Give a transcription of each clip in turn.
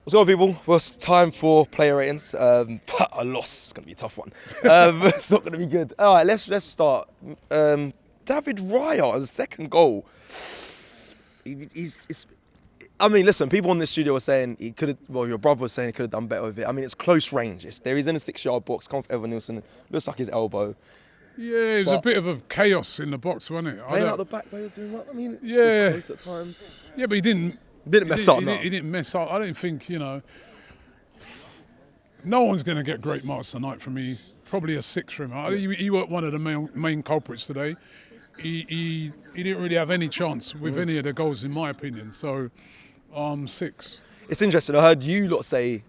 What's going on, people? Well, it's time for player ratings. But a loss is going to be a tough one. It's not going to be good. All right, let's start. David Raya, the second goal. I mean, listen, people in the studio were saying he could have, well, your brother was saying he could have done better with it. I mean, it's close range. He's in a 6-yard box, come from Evan Nielsen, looks like his elbow. Yeah, it was a bit of a chaos in the box, wasn't it? Playing out the back where he was doing that, I mean, yeah. it was close at times. Yeah, but he didn't mess up, no. He didn't mess up. I don't think, no one's going to get great marks tonight from me. Probably a 6 for him. He was one of the main culprits today. He didn't really have any chance with any of the goals, in my opinion. So, 6. It's interesting. I heard you lot say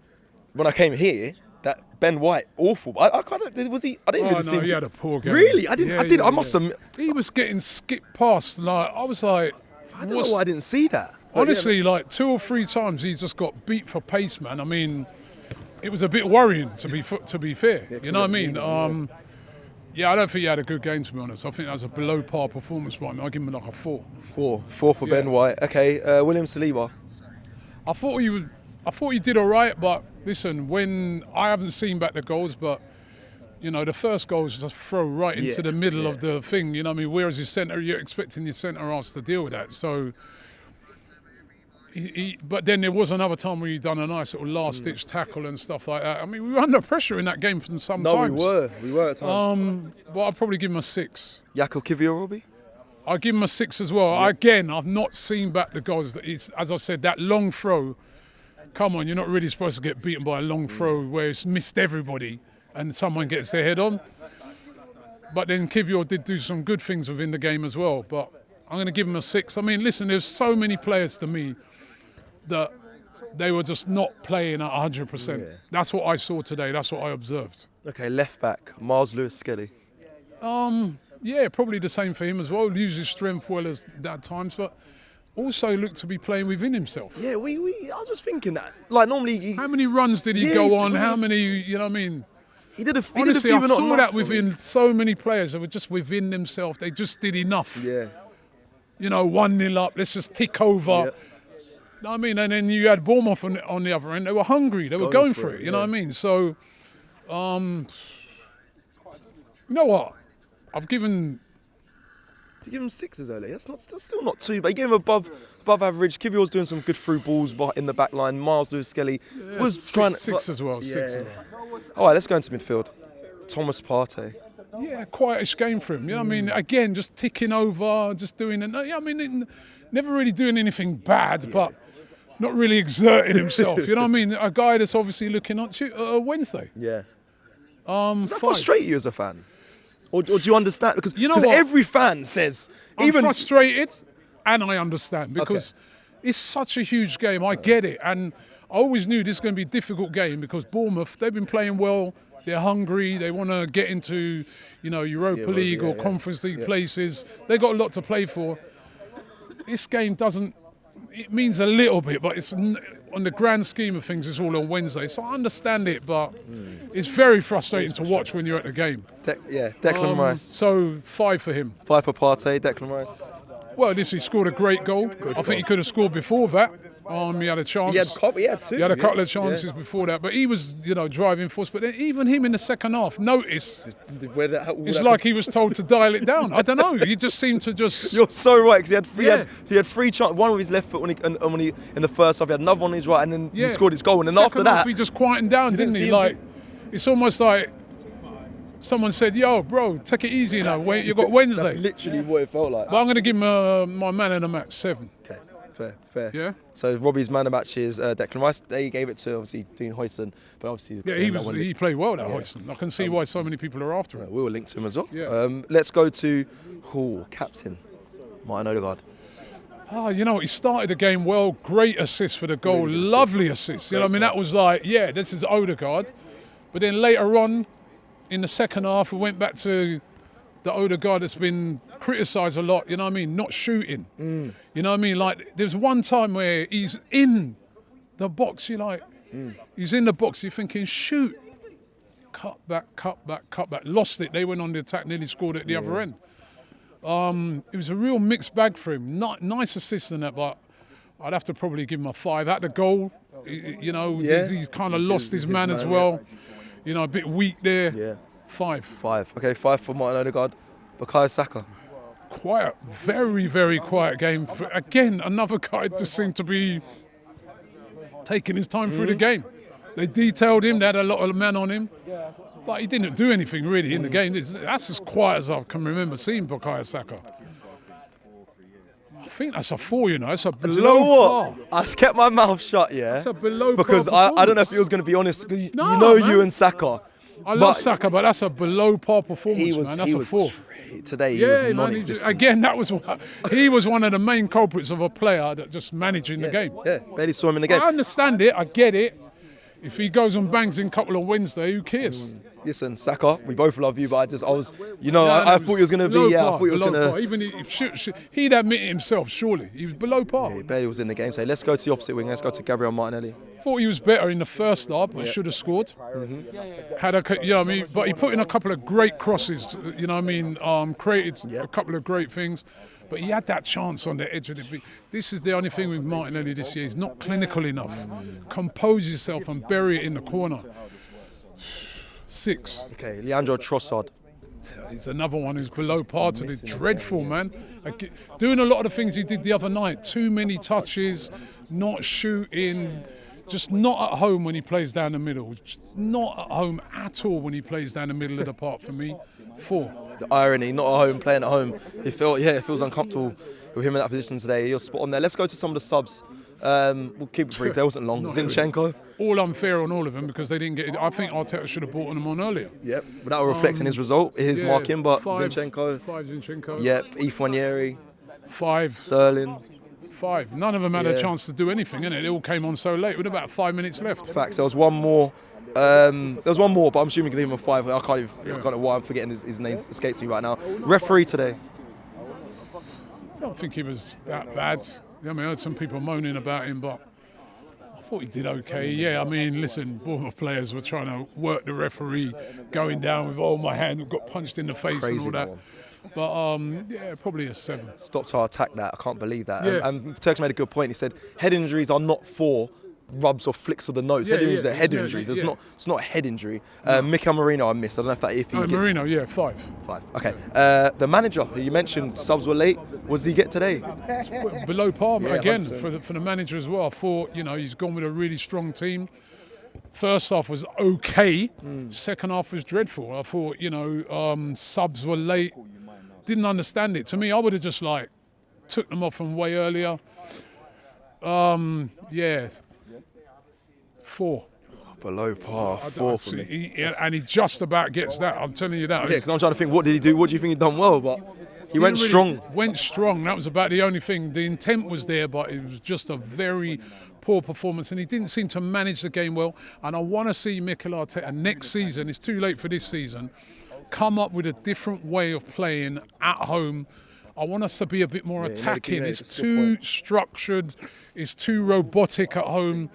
when I came here that Ben White awful. I kind of was he? I didn't really see him. He had a poor game. Really? I didn't. I must have. He was getting skipped past. Like I was like, I don't know why I didn't see that. Honestly, like 2 or 3 times he just got beat for pace, man. I mean, it was a bit worrying to be fair. You know what I mean? Yeah, I don't think he had a good game, to be honest. I think that was a below par performance by him. I'll give him like a 4. 4 for Ben White. Okay, William Saliba. I thought he did all right, but listen, when I haven't seen back the goals, but the first goal was just throw right into the middle of the thing. You know what I mean? Whereas your centre, you're expecting your centre halves to deal with that. So, but then there was another time where he done a nice little last-ditch tackle and stuff like that. I mean, we were under pressure in that game from some times. No, we were at times. But I'd probably give him a 6. Jakob Kivior-Robbie? I'll give him a 6 as well. Yeah. Again, I've not seen back the goals. It's, as I said, that long throw. Come on, you're not really supposed to get beaten by a long throw where it's missed everybody and someone gets their head on. But then Kivior did do some good things within the game as well. But I'm going to give him a 6. I mean, listen, there's so many players to me that they were just not playing at 100%. Yeah. That's what I saw today. That's what I observed. Okay, left back, Miles Lewis-Skelly. Yeah, probably the same for him as well. Uses strength well at times, but also looked to be playing within himself. Yeah, I was just thinking that. Like, normally... How many runs did he go on? How many, you know what I mean? Honestly, I saw that within so many players that were just within themselves. They just did enough. Yeah. 1-0 up, let's just tick over. Yeah. You know what I mean? And then you had Bournemouth on the other end. They were hungry. They were going for it. You know what I mean? So, you know what? I've given... To give him 6s early, that's still not too bad. You gave him above average. Kivior's doing some good through balls in the back line. Miles Lewis-Skelly was trying to... 6 as well, 6 as well. All right, let's go into midfield. Thomas Partey. Yeah, quietish game for him. You know what I mean? Again, just ticking over, just doing it. I mean, never really doing anything bad, but not really exerting himself. You know what I mean? A guy that's obviously looking on Wednesday. Yeah. Does that frustrate you as a fan? Or do you understand? Because every fan says... I'm frustrated and I understand because it's such a huge game. I get it. And I always knew this was going to be a difficult game because Bournemouth, they've been playing well. They're hungry. They want to get into, Europa League or Conference League places. They've got a lot to play for. This game doesn't... It means a little bit, but it's on the grand scheme of things, it's all on Wednesday. So I understand it, but it's very frustrating to watch when you're at the game. Declan Rice. So 5 for him. 5 for Partey, Declan Rice. Well, he scored a great goal. I think he could have scored before that. He had a chance. He had 2. He had a couple of chances before that, but he was, driving force. But then even him in the second half, notice it's like he was told to dial it down. I don't know. He just seemed to just. You're so right because he had 3 chances. One with his left foot when he in the first half. He had another one on his right, and then he scored his goal. And then after that, he just quietened down, didn't he? Like it's almost like. Someone said, "Yo, bro, take it easy now. You got Wednesday." That's literally what it felt like. But I'm going to give him my man of the match 7. Okay, fair. Yeah. So Robbie's man of the match is Declan Rice. They gave it to obviously Dean Hoyson, but obviously he played well that Hoyson. I can see why so many people are after him. We were linked to him as well. Yeah. Let's go to captain Martin Odegaard. He started the game well. Great assist for the goal. Really lovely assist. You know what I mean? That was like, this is Odegaard. But then later on, in the second half, we went back to the Odegaard that's been criticised a lot, you know what I mean? Not shooting. You know what I mean? Like, there's one time where he's in the box, he's in the box, you're thinking, shoot. Cut back. Lost it. They went on the attack, nearly scored at the other end. It was a real mixed bag for him. Nice assist in that, but I'd have to probably give him a 5. At the goal, You know, Yeah. he's kind of He's lost his his man man, as yeah. well. You know, a bit weak there. Yeah. 5. 5. Okay, 5 for Martin Odegaard. Bukayo Saka. Quiet, very, very quiet game. Again, another guy just seemed to be taking his time through the game. They detailed him, they had a lot of men on him, but he didn't do anything really in the game. That's as quiet as I can remember seeing Bukayo Saka. I think that's a 4, you know. It's a Do you know below what? I kept my mouth shut, yeah. It's a below because par I don't know if performance. he was going to be honest. Because No, you know man. you and Saka. I love Saka, but that's a below par performance, man. That's a 4. Today he was Yeah, man. non-existent. Again, he was one of the main culprits of a player that just managing the game. Yeah, barely saw him in the game. I understand it. I get it. If he goes and bangs in a couple of Wednesday, who cares? Listen, Saka, we both love you, but I thought he was going to be, I thought he was going to. Even if he'd admit it himself, surely. He was below par. He barely was in the game. So let's go to the opposite wing. Let's go to Gabriel Martinelli. Thought he was better in the first half, but should have scored. Had a, you know what I mean? But he put in a couple of great crosses, you know what I mean? Created a couple of great things. But he had that chance on the edge of the beat. This is the only thing with Martinelli this year. He's not clinical enough. Compose yourself and bury it in the corner. 6. Okay, Leandro Trossard. He's another one who's below par to the dreadful, man. Doing a lot of the things he did the other night. Too many touches, not shooting, just not at home when he plays down the middle. Just not at home at all when he plays down the middle of the park for me. 4. The irony, not at home, playing at home. It feels uncomfortable with him in that position today. You're spot on there. Let's go to some of the subs. We'll keep it brief. There wasn't long. Zinchenko. All unfair on all of them because they didn't get it. I think Arteta should have brought them on earlier. Yep, but that will reflect in his result, his marking. But 5, Zinchenko. 5 Zinchenko. Yep, Ifeanyieri. 5. Sterling. 5. None of them had a chance to do anything, innit? It all came on so late with about 5 minutes left. Facts. There was one more. But I'm assuming you can leave him a 5. I can't know why I'm forgetting his name escapes me right now. Referee today. I don't think he was that bad. I mean, I heard some people moaning about him, but I thought he did okay. Yeah, I mean, listen, Bournemouth players were trying to work the referee, going down with, oh, my hand got punched in the face Crazy and all that. one. But, probably a 7. Stopped our attack that. I can't believe that. Yeah. And Turks made a good point. He said head injuries are not for rubs or flicks of the nose. Head injuries are head injuries. It's not a head injury. Mikel Marino I missed. I don't know if that if he gets Marino, 5. 5. Okay. The manager who you mentioned, subs were late. What does he get today? Below par again 100%. for the manager as well. I thought, he's gone with a really strong team. First half was okay. Second half was dreadful. I thought, subs were late. Didn't understand it. To me, I would have just took them off from way earlier. 4. Below par, 4 for me. And he just about gets that. I'm telling you that. Yeah, because I'm trying to think, what did he do? What do you think he done well? But he went strong. Went strong. That was about the only thing. The intent was there, but it was just a very poor performance, and he didn't seem to manage the game well. And I want to see Mikel Arteta next season. It's too late for this season. Come up with a different way of playing at home. I want us to be a bit more attacking. It's too structured. It's too robotic at home.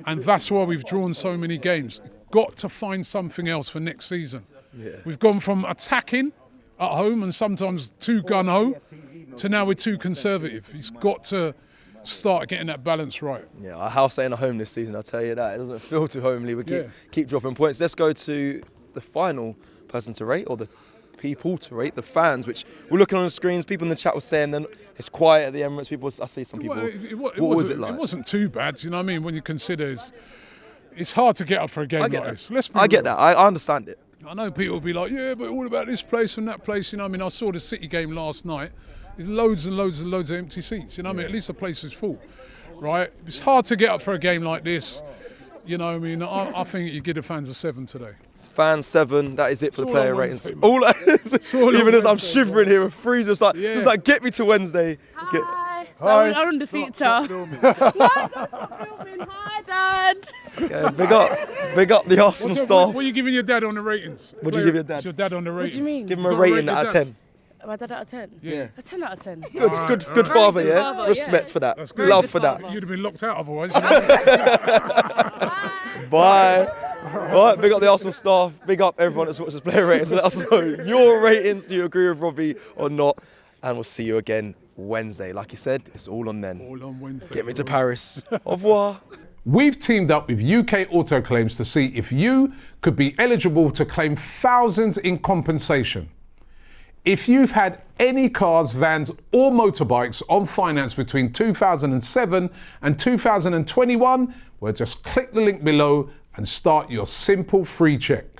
And that's why we've drawn so many games. Got to find something else for next season. Yeah. We've gone from attacking at home and sometimes too gun-ho to now we're too conservative. He's got to start getting that balance right. Yeah, our house ain't a home this season, I'll tell you that. It doesn't feel too homely. We keep dropping points. Let's go to the final person to rate, or the people to rate, the fans, which we're looking on the screens. People in the chat were saying then it's quiet at the Emirates. People, I see some people. What was it like? It wasn't too bad, you know what I mean? When you consider it's hard to get up for a game like this. I get that. I understand it. I know people will be like, yeah, but all about this place and that place. You know what I mean? I saw the City game last night. There's loads and loads and loads of empty seats. You know what I mean? At least the place is full, right? It's hard to get up for a game like this. You know what I mean? I think you give the fans a 7 today. Fans 7. That is it for the player ratings. Wednesday, Even as I'm shivering here, a freeze just like get me to Wednesday. Hi. Sorry, I'm on the feature. No, stop filming. Hi, Dad. Okay, big up the Arsenal staff. What are you giving your dad on the ratings? What do you give your dad? It's your dad on the ratings. What do you mean? Give him a rating out of 10. My dad out of 10? Yeah. A 10 out of 10. Good father, Good yeah? father, Respect yeah. for that. That's good. Love Good for that. father. You'd have been locked out otherwise. Bye. All right, big up the Arsenal staff. Big up everyone that's watched this player ratings. Let us know your ratings. Do you agree with Robbie or not? And we'll see you again Wednesday. Like you said, it's all on then. All on Wednesday. Get me to Paris. Au revoir. We've teamed up with UK Auto Claims to see if you could be eligible to claim thousands in compensation. If you've had any cars, vans or motorbikes on finance between 2007 and 2021, well, just click the link below and start your simple free check.